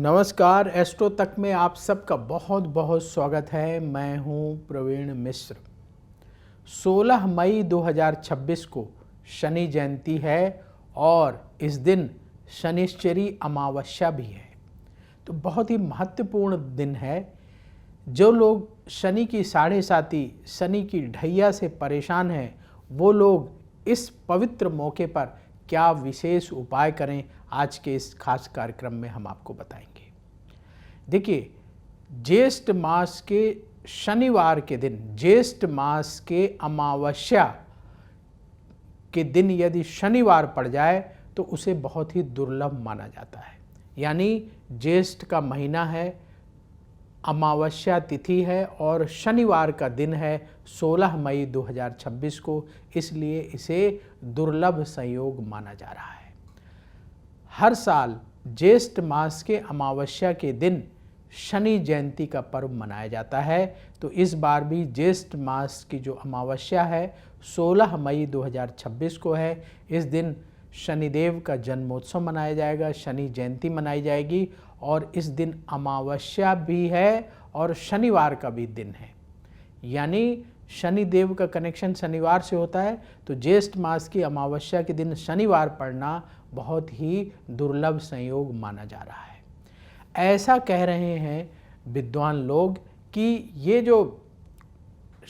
नमस्कार, एस्ट्रो तक में आप सबका बहुत बहुत स्वागत है। मैं हूं प्रवीण मिश्र। 16 मई 2026 को शनि जयंती है और इस दिन शनिश्चरी अमावस्या भी है। तो बहुत ही महत्वपूर्ण दिन है। जो लोग शनि की साढ़े साती, शनि की ढैया से परेशान हैं, वो लोग इस पवित्र मौके पर क्या विशेष उपाय करें, आज के इस खास कार्यक्रम में हम आपको बताएंगे। देखिए, ज्येष्ठ मास के शनिवार के दिन, ज्येष्ठ मास के अमावस्या के दिन यदि शनिवार पड़ जाए तो उसे बहुत ही दुर्लभ माना जाता है। यानी ज्येष्ठ का महीना है, अमावस्या तिथि है और शनिवार का दिन है 16 मई 2026 को, इसलिए इसे दुर्लभ संयोग माना जा रहा है। हर साल ज्येष्ठ मास के अमावस्या के दिन शनि जयंती का पर्व मनाया जाता है। तो इस बार भी ज्येष्ठ मास की जो अमावस्या है 16 मई 2026 को है। इस दिन शनिदेव का जन्मोत्सव मनाया जाएगा, शनि जयंती मनाई जाएगी और इस दिन अमावस्या भी है और शनिवार का भी दिन है। यानी शनिदेव का कनेक्शन शनिवार से होता है, तो ज्येष्ठ मास की अमावस्या के दिन शनिवार पड़ना बहुत ही दुर्लभ संयोग माना जा रहा है। ऐसा कह रहे हैं विद्वान लोग कि ये जो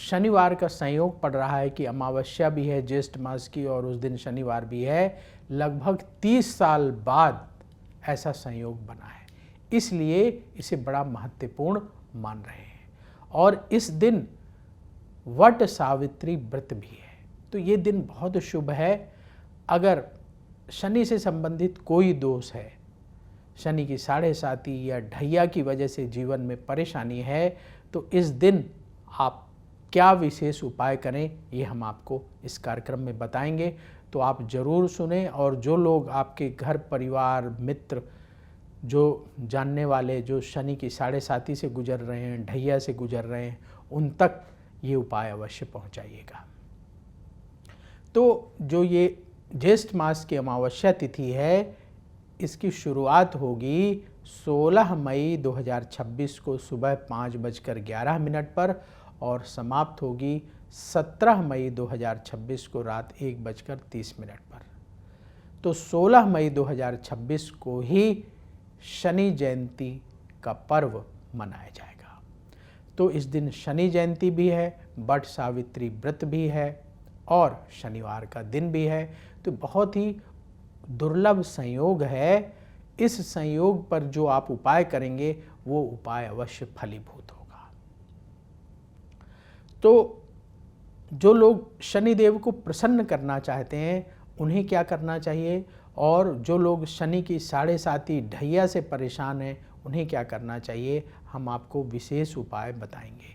शनिवार का संयोग पड़ रहा है कि अमावस्या भी है ज्येष्ठ मास की और उस दिन शनिवार भी है, लगभग 30 साल बाद ऐसा संयोग बना है, इसलिए इसे बड़ा महत्वपूर्ण मान रहे हैं। और इस दिन वट सावित्री व्रत भी है। तो ये दिन बहुत शुभ है। अगर शनि से संबंधित कोई दोष है, शनि की साढ़े साती या ढैया की वजह से जीवन में परेशानी है, तो इस दिन आप क्या विशेष उपाय करें, ये हम आपको इस कार्यक्रम में बताएंगे। तो आप ज़रूर सुने और जो लोग आपके घर परिवार मित्र, जो जानने वाले जो शनि की साढ़े साती से गुजर रहे हैं, ढैया से गुजर रहे हैं, उन तक ये उपाय अवश्य पहुंचाइएगा। तो जो ये ज्येष्ठ मास की अमावस्या तिथि है, इसकी शुरुआत होगी 16 मई 2026 को सुबह 5:11 पर और समाप्त होगी 17 मई 2026 को रात 1:30 पर। तो 16 मई 2026 को ही शनि जयंती का पर्व मनाया जाएगा। तो इस दिन शनि जयंती भी है, वट सावित्री व्रत भी है और शनिवार का दिन भी है। तो बहुत ही दुर्लभ संयोग है। इस संयोग पर जो आप उपाय करेंगे वो उपाय अवश्य फलीभूत होगा। तो जो लोग शनिदेव को प्रसन्न करना चाहते हैं उन्हें क्या करना चाहिए, और जो लोग शनि की साढ़े साती ढैया से परेशान हैं उन्हें क्या करना चाहिए, हम आपको विशेष उपाय बताएंगे।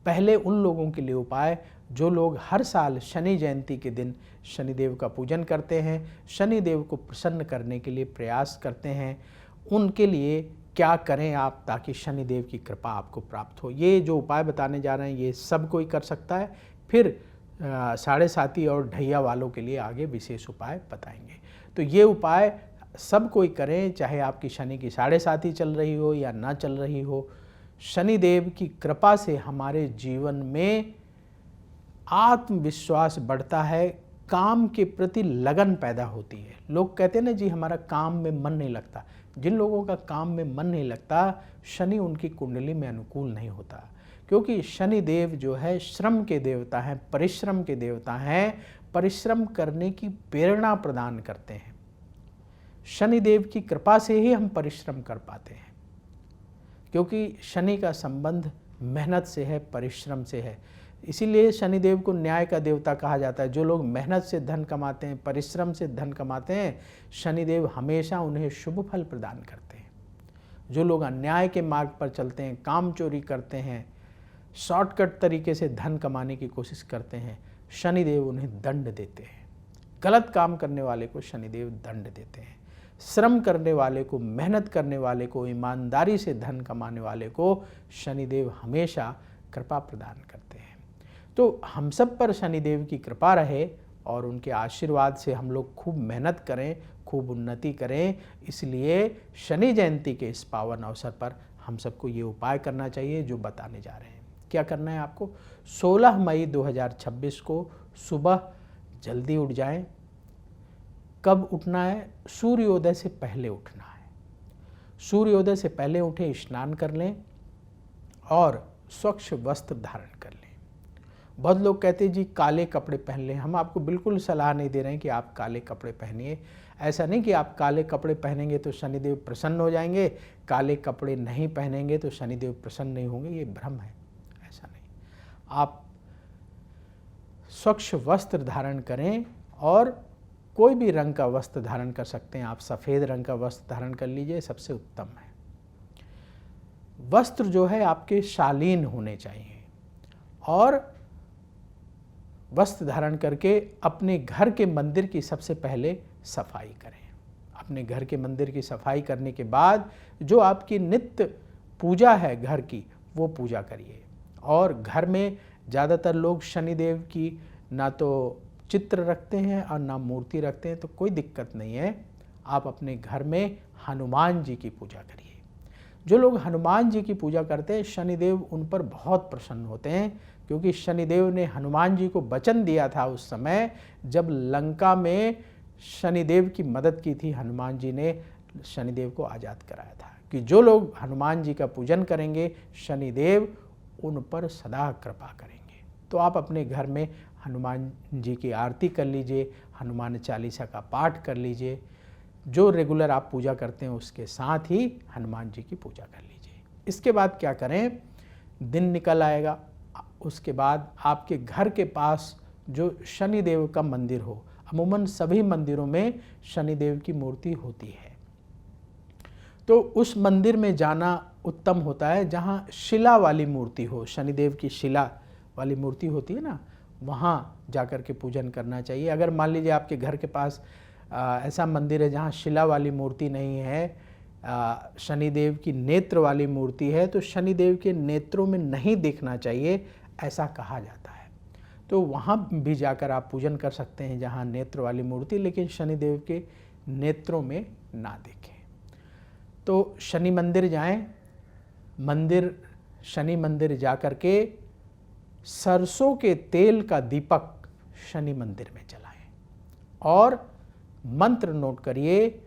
पहले उन लोगों के लिए उपाय जो लोग हर साल शनि जयंती के दिन शनिदेव का पूजन करते हैं, शनिदेव को प्रसन्न करने के लिए प्रयास करते हैं, उनके लिए क्या करें आप ताकि शनिदेव की कृपा आपको प्राप्त हो। ये जो उपाय बताने जा रहे हैं ये सब कोई कर सकता है। फिर साढ़े साती और ढैया वालों के लिए आगे विशेष उपाय बताएंगे। तो ये उपाय सब कोई करें, चाहे आपकी शनि की साढ़े साती चल रही हो या ना चल रही हो। शनिदेव की कृपा से हमारे जीवन में आत्मविश्वास बढ़ता है, काम के प्रति लगन पैदा होती है। लोग कहते हैं ना जी हमारा काम में मन नहीं लगता। जिन लोगों का काम में मन नहीं लगता, शनि उनकी कुंडली में अनुकूल नहीं होता, क्योंकि शनिदेव जो है श्रम के देवता हैं, परिश्रम के देवता हैं, परिश्रम करने की प्रेरणा प्रदान करते हैं। शनिदेव की कृपा से ही हम परिश्रम कर पाते हैं, क्योंकि शनि का संबंध मेहनत से है, परिश्रम से है। इसीलिए शनिदेव को न्याय का देवता कहा जाता है। जो लोग मेहनत से धन कमाते हैं, परिश्रम से धन कमाते हैं, शनिदेव हमेशा उन्हें शुभ फल प्रदान करते हैं। जो लोग अन्याय के मार्ग पर चलते हैं, काम चोरी करते हैं, शॉर्टकट तरीके से धन कमाने की कोशिश करते हैं, शनिदेव उन्हें दंड देते हैं। गलत काम करने वाले को शनिदेव दंड देते हैं। श्रम करने वाले को, मेहनत करने वाले को, ईमानदारी से धन कमाने वाले को शनिदेव हमेशा कृपा प्रदान करते हैं। तो हम सब पर शनिदेव की कृपा रहे और उनके आशीर्वाद से हम लोग खूब मेहनत करें, खूब उन्नति करें। इसलिए शनि जयंती के इस पावन अवसर पर हम सबको ये उपाय करना चाहिए जो बताने जा रहे हैं। क्या करना है आपको? 16 मई 2026 को सुबह जल्दी उठ जाएं। कब उठना है? सूर्योदय से पहले उठना है। सूर्योदय से पहले उठें, स्नान कर लें और स्वच्छ वस्त्र धारण कर लें। बहुत लोग कहते हैं जी काले कपड़े पहन लें। हम आपको बिल्कुल सलाह नहीं दे रहे हैं कि आप काले कपड़े पहनिए। ऐसा नहीं कि आप काले कपड़े पहनेंगे तो शनिदेव प्रसन्न हो जाएंगे, काले कपड़े नहीं पहनेंगे तो शनिदेव प्रसन्न नहीं होंगे, ये भ्रम है। ऐसा नहीं, आप स्वच्छ वस्त्र धारण करें और कोई भी रंग का वस्त्र धारण कर सकते हैं। आप सफ़ेद रंग का वस्त्र धारण कर लीजिए, सबसे उत्तम है। वस्त्र जो है आपके शालीन होने चाहिए और वस्त्र धारण करके अपने घर के मंदिर की सबसे पहले सफाई करें। अपने घर के मंदिर की सफाई करने के बाद जो आपकी नित्य पूजा है घर की, वो पूजा करिए। और घर में ज़्यादातर लोग शनिदेव की ना तो चित्र रखते हैं और ना मूर्ति रखते हैं, तो कोई दिक्कत नहीं है। आप अपने घर में हनुमान जी की पूजा करिए। जो लोग हनुमान जी की पूजा करते हैं, शनिदेव उन पर बहुत प्रसन्न होते हैं, क्योंकि शनिदेव ने हनुमान जी को वचन दिया था उस समय जब लंका में शनिदेव की मदद की थी। हनुमान जी ने शनिदेव को आज़ाद कराया था कि जो लोग हनुमान जी का पूजन करेंगे, शनिदेव उन पर सदा कृपा करेंगे। तो आप अपने घर में हनुमान जी की आरती कर लीजिए, हनुमान चालीसा का पाठ कर लीजिए। जो रेगुलर आप पूजा करते हैं उसके साथ ही हनुमान जी की पूजा कर लीजिए। इसके बाद क्या करें? दिन निकल आएगा, उसके बाद आपके घर के पास जो शनिदेव का मंदिर हो, अमूमन सभी मंदिरों में शनिदेव की मूर्ति होती है, तो उस मंदिर में जाना उत्तम होता है जहाँ शिला वाली मूर्ति हो। शनिदेव की शिला वाली मूर्ति होती है ना, वहाँ जाकर के पूजन करना चाहिए। अगर मान लीजिए आपके घर के पास ऐसा मंदिर है जहाँ शिला वाली मूर्ति नहीं है, शनिदेव की नेत्र वाली मूर्ति है, तो शनिदेव के नेत्रों में नहीं देखना चाहिए, ऐसा कहा जाता है। तो वहाँ भी जाकर आप पूजन कर सकते हैं जहाँ नेत्र वाली मूर्ति, लेकिन शनिदेव के नेत्रों में ना देखें। तो शनि मंदिर जाएं, शनि मंदिर जाकर के सरसों के तेल का दीपक शनि मंदिर में जलाएं और मंत्र नोट करिए,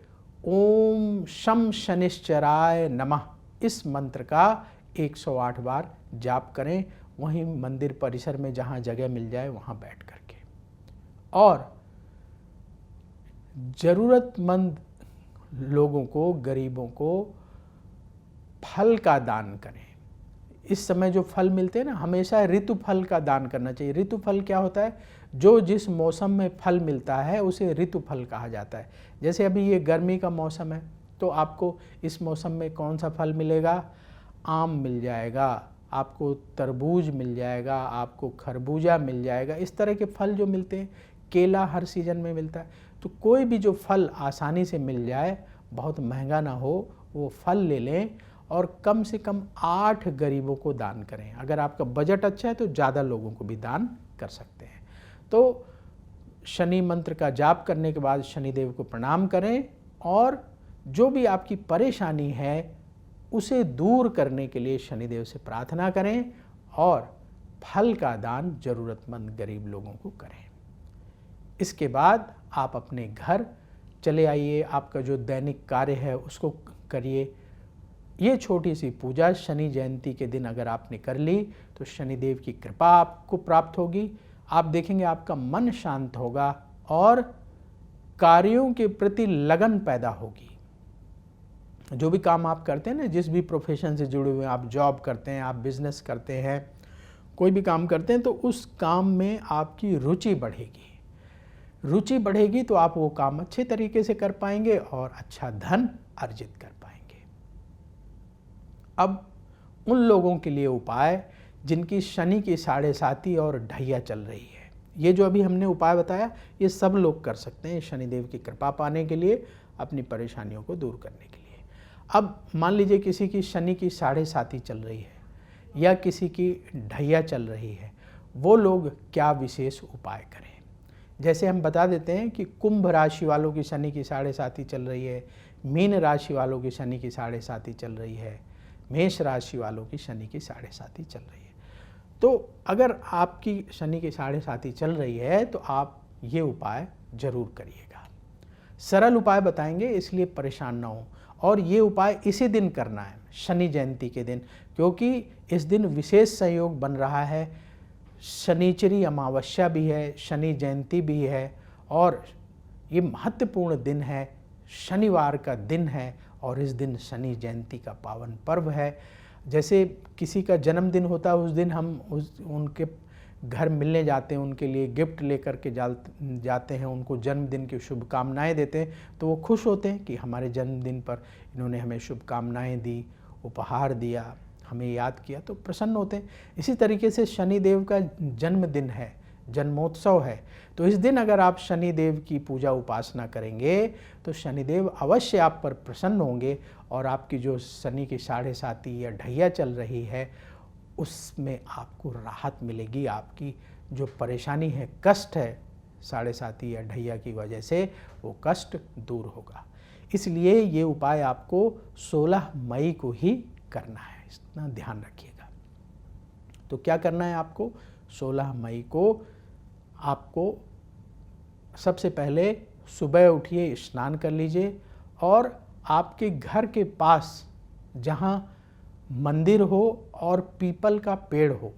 ओम शम शनिश्चराय नमः। इस मंत्र का 108 बार जाप करें, वहीं मंदिर परिसर में जहाँ जगह मिल जाए वहाँ बैठ करके। और ज़रूरतमंद लोगों को, गरीबों को फल का दान करें। इस समय जो फल मिलते हैं ना, हमेशा ऋतु फल का दान करना चाहिए। ऋतु फल क्या होता है? जो जिस मौसम में फल मिलता है उसे ऋतु फल कहा जाता है। जैसे अभी ये गर्मी का मौसम है, तो आपको इस मौसम में कौन सा फल मिलेगा? आम मिल जाएगा, आपको तरबूज मिल जाएगा, आपको खरबूजा मिल जाएगा। इस तरह के फल जो मिलते हैं, केला हर सीजन में मिलता है। तो कोई भी जो फल आसानी से मिल जाए, बहुत महंगा ना हो, वो फल ले लें और कम से कम 8 गरीबों को दान करें। अगर आपका बजट अच्छा है तो ज़्यादा लोगों को भी दान कर सकते हैं। तो शनि मंत्र का जाप करने के बाद शनिदेव को प्रणाम करें और जो भी आपकी परेशानी है उसे दूर करने के लिए शनिदेव से प्रार्थना करें और फल का दान ज़रूरतमंद गरीब लोगों को करें। इसके बाद आप अपने घर चले आइए, आपका जो दैनिक कार्य है उसको करिए। ये छोटी सी पूजा शनि जयंती के दिन अगर आपने कर ली तो शनिदेव की कृपा आपको प्राप्त होगी। आप देखेंगे आपका मन शांत होगा और कार्यों के प्रति लगन पैदा होगी। जो भी काम आप करते हैं ना, जिस भी प्रोफेशन से जुड़े हुए हैं, आप जॉब करते हैं, आप बिजनेस करते हैं, कोई भी काम करते हैं, तो उस काम में आपकी रुचि बढ़ेगी। रुचि बढ़ेगी तो आप वो काम अच्छे तरीके से कर पाएंगे और अच्छा धन अर्जित कर पाएंगे। अब उन लोगों के लिए उपाय जिनकी शनि की 7.5 और ढैया चल रही है, ये जो अभी हमने उपाय बताया ये सब लोग कर सकते हैं शनिदेव की कृपा पाने के लिए, अपनी परेशानियों को दूर करने के लिए। अब मान लीजिए किसी की शनि की 7.5 चल रही है या किसी की ढैया चल रही है, वो लोग क्या विशेष उपाय करें। जैसे हम बता देते हैं कि कुंभ राशि वालों की शनि की 7.5 चल रही है, मीन राशि वालों की शनि की 7.5 चल रही है, मेष राशि वालों की शनि की 7.5 चल रही है। तो अगर आपकी शनि की 7.5 चल रही है तो आप ये उपाय जरूर करिएगा। सरल उपाय बताएंगे, इसलिए परेशान ना हो। और ये उपाय इसी दिन करना है, शनि जयंती के दिन, क्योंकि इस दिन विशेष संयोग बन रहा है। शनिचरी अमावस्या भी है, शनि जयंती भी है, और ये महत्वपूर्ण दिन है, शनिवार का दिन है, और इस दिन शनि जयंती का पावन पर्व है। जैसे किसी का जन्मदिन होता है, उस दिन हम उनके घर मिलने जाते हैं, उनके लिए गिफ्ट लेकर के जाते हैं, उनको जन्मदिन की शुभकामनाएं देते हैं, तो वो खुश होते हैं कि हमारे जन्मदिन पर इन्होंने हमें शुभकामनाएं दी, उपहार दिया, हमें याद किया, तो प्रसन्न होते हैं। इसी तरीके से शनिदेव का जन्मदिन है, जन्मोत्सव है, तो इस दिन अगर आप शनिदेव की पूजा उपासना करेंगे तो शनिदेव अवश्य आप पर प्रसन्न होंगे, और आपकी जो शनि की 7.5 या ढैया चल रही है उसमें आपको राहत मिलेगी। आपकी जो परेशानी है, कष्ट है 7.5 या ढैया की वजह से, वो कष्ट दूर होगा। इसलिए ये उपाय आपको 16 मई को ही करना है, इतना ध्यान रखिएगा। तो क्या करना है आपको? 16 मई को आपको सबसे पहले सुबह उठिए, स्नान कर लीजिए, और आपके घर के पास जहाँ मंदिर हो और पीपल का पेड़ हो,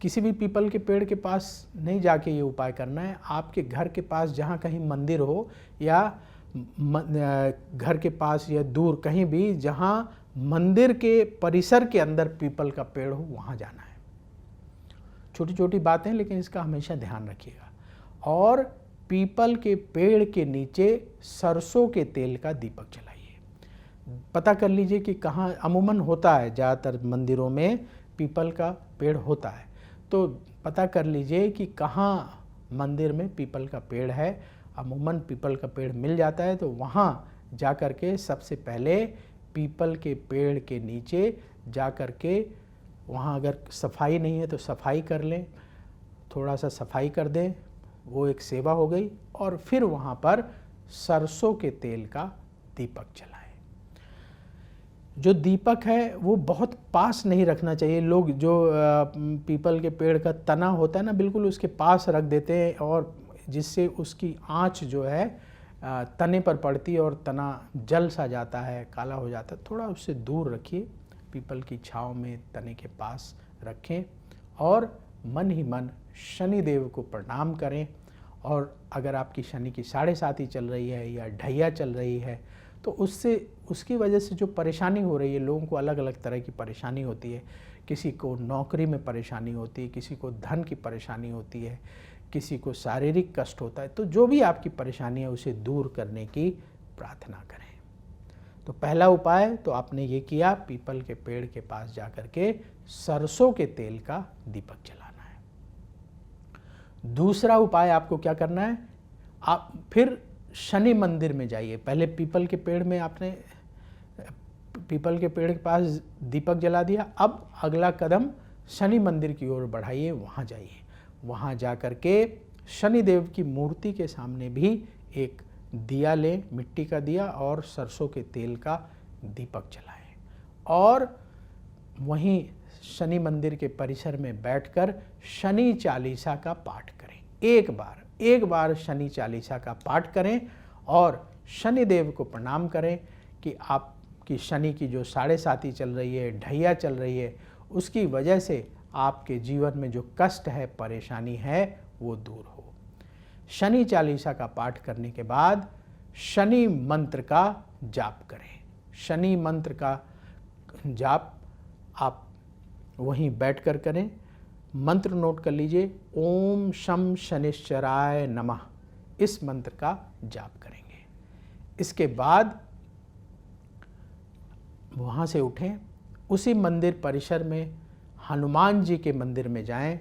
किसी भी पीपल के पेड़ के पास नहीं जाके ये उपाय करना है। आपके घर के पास जहाँ कहीं मंदिर हो, या घर के पास या दूर कहीं भी जहाँ मंदिर के परिसर के अंदर पीपल का पेड़ हो, वहाँ जाना है। छोटी छोटी बातें, लेकिन इसका हमेशा ध्यान रखिएगा। और पीपल के पेड़ के नीचे सरसों के तेल का दीपक जलाइए। पता कर लीजिए कि कहाँ अमूमन होता है, ज़्यादातर मंदिरों में पीपल का पेड़ होता है, तो पता कर लीजिए कि कहाँ मंदिर में पीपल का पेड़ है। अमूमन पीपल का पेड़ मिल जाता है, तो वहाँ जा कर के सबसे पहले पीपल के पेड़ के नीचे जा कर के, वहाँ अगर सफाई नहीं है तो सफाई कर लें, थोड़ा सा सफाई कर दें, वो एक सेवा हो गई। और फिर वहाँ पर सरसों के तेल का दीपक जलाएं। जो दीपक है वो बहुत पास नहीं रखना चाहिए। लोग जो पीपल के पेड़ का तना होता है ना, बिल्कुल उसके पास रख देते हैं, और जिससे उसकी आँच जो है तने पर पड़ती है और तना जल सा जाता है, काला हो जाता है। थोड़ा उससे दूर रखिए, पीपल की छांव में तने के पास रखें, और मन ही मन शनिदेव को प्रणाम करें। और अगर आपकी शनि की 7.5 चल रही है या ढैया चल रही है, तो उसकी वजह से जो परेशानी हो रही है, लोगों को अलग अलग तरह की परेशानी होती है। किसी को नौकरी में परेशानी होती है, किसी को धन की परेशानी होती है, किसी को शारीरिक कष्ट होता है। तो जो भी आपकी परेशानी है उसे दूर करने की प्रार्थना करें। तो पहला उपाय तो आपने ये किया, पीपल के पेड़ के पास जाकर के सरसों के तेल का दीपक जलाना है। दूसरा उपाय आपको क्या करना है, आप फिर शनि मंदिर में जाइए। पहले पीपल के पेड़ में आपने पीपल के पेड़ के पास दीपक जला दिया, अब अगला कदम शनि मंदिर की ओर बढ़ाइए, वहाँ जाइए। वहाँ जा कर के शनिदेव की मूर्ति के सामने भी एक दिया लें, मिट्टी का दिया, और सरसों के तेल का दीपक जलाएं। और वहीं शनि मंदिर के परिसर में बैठकर शनि चालीसा का पाठ करें। एक बार शनि चालीसा का पाठ करें और शनिदेव को प्रणाम करें कि आपकी शनि की जो 7.5 चल रही है, ढैया चल रही है, उसकी वजह से आपके जीवन में जो कष्ट है, परेशानी है, वो दूर हो। शनि चालीसा का पाठ करने के बाद शनि मंत्र का जाप करें। शनि मंत्र का जाप आप वहीं बैठकर करें। मंत्र नोट कर लीजिए, ओम शम शनिश्चराय नमः, इस मंत्र का जाप करेंगे। इसके बाद वहाँ से उठें, उसी मंदिर परिसर में हनुमान जी के मंदिर में जाएं।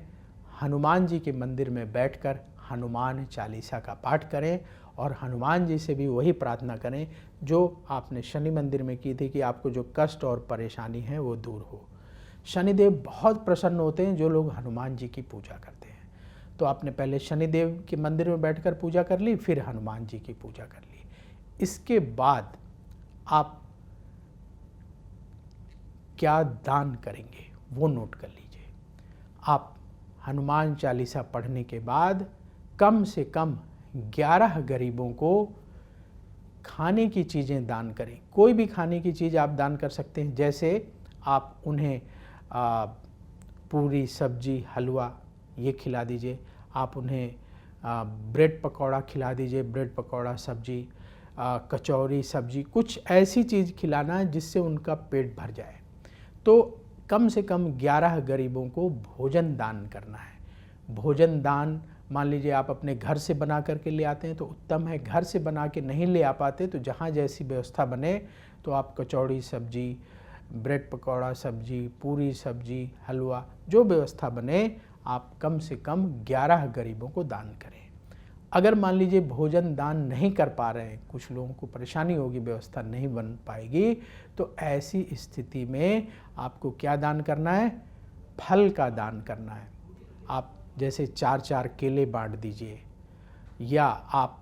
हनुमान जी के मंदिर में बैठकर हनुमान चालीसा का पाठ करें, और हनुमान जी से भी वही प्रार्थना करें जो आपने शनि मंदिर में की थी, कि आपको जो कष्ट और परेशानी है वो दूर हो। शनिदेव बहुत प्रसन्न होते हैं जो लोग हनुमान जी की पूजा करते हैं। तो आपने पहले शनिदेव के मंदिर में बैठकर पूजा कर ली, फिर हनुमान जी की पूजा कर ली। इसके बाद आप क्या दान करेंगे वो नोट कर लीजिए। आप हनुमान चालीसा पढ़ने के बाद कम से कम 11 गरीबों को खाने की चीज़ें दान करें। कोई भी खाने की चीज़ आप दान कर सकते हैं, जैसे आप उन्हें पूरी, सब्जी, हलवा ये खिला दीजिए। आप उन्हें ब्रेड पकौड़ा खिला दीजिए, ब्रेड पकौड़ा, सब्जी, कचौरी, सब्जी, कुछ ऐसी चीज़ खिलाना जिससे उनका पेट भर जाए। तो कम से कम 11 गरीबों को भोजन दान करना है। भोजन दान मान लीजिए आप अपने घर से बना करके ले आते हैं तो उत्तम है, घर से बना के नहीं ले आ पाते तो जहाँ जैसी व्यवस्था बने तो आप कचौड़ी, सब्जी, ब्रेड पकौड़ा, सब्जी, पूरी, सब्जी, हलवा, जो व्यवस्था बने आप कम से कम 11 गरीबों को दान करें। अगर मान लीजिए भोजन दान नहीं कर पा रहे हैं, कुछ लोगों को परेशानी होगी, व्यवस्था नहीं बन पाएगी, तो ऐसी स्थिति में आपको क्या दान करना है? फल का दान करना है। आप जैसे 4-4 केले बांट दीजिए, या आप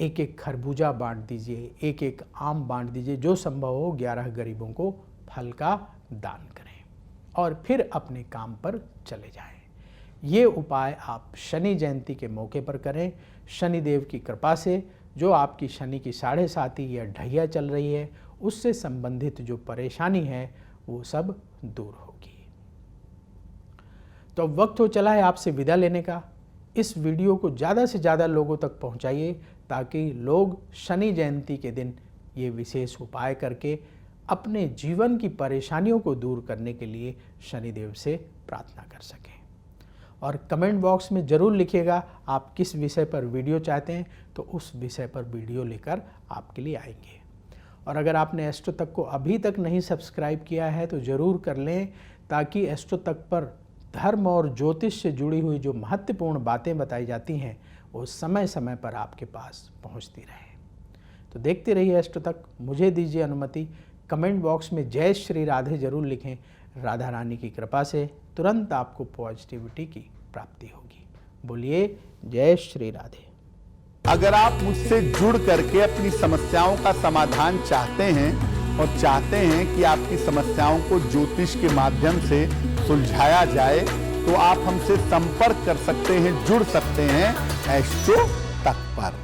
एक एक खरबूजा बांट दीजिए, एक एक आम बांट दीजिए, जो संभव हो 11 गरीबों को फल का दान करें और फिर अपने काम पर चले जाएं। ये उपाय आप शनि जयंती के मौके पर करें। शनिदेव की कृपा से जो आपकी शनि की 7.5 या ढैया चल रही है, उससे संबंधित जो परेशानी है वो सब दूर होगी। तो अब वक्त हो चला है आपसे विदा लेने का। इस वीडियो को ज़्यादा से ज़्यादा लोगों तक पहुंचाइए ताकि लोग शनि जयंती के दिन ये विशेष उपाय करके अपने जीवन की परेशानियों को दूर करने के लिए शनिदेव से प्रार्थना कर सकें। और कमेंट बॉक्स में ज़रूर लिखिएगा आप किस विषय पर वीडियो चाहते हैं, तो उस विषय पर वीडियो लेकर आपके लिए आएंगे। और अगर आपने एस्ट्रो तक को अभी तक नहीं सब्सक्राइब किया है तो ज़रूर कर लें, ताकि एस्ट्रो तक पर धर्म और ज्योतिष से जुड़ी हुई जो महत्वपूर्ण बातें बताई जाती हैं वो समय समय पर आपके पास पहुंचती रहे। तो देखते रहिए एस्ट्रो तक। मुझे दीजिए अनुमति, कमेंट बॉक्स में जय श्री राधे जरूर लिखें। राधा रानी की कृपा से तुरंत आपको पॉजिटिविटी की प्राप्ति होगी। बोलिए जय श्री राधे। अगर आप मुझसे जुड़ करके अपनी समस्याओं का समाधान चाहते हैं और चाहते हैं कि आपकी समस्याओं को ज्योतिष के माध्यम से सुलझाया जाए, तो आप हमसे संपर्क कर सकते हैं, जुड़ सकते हैं एस्ट्रो तक पर।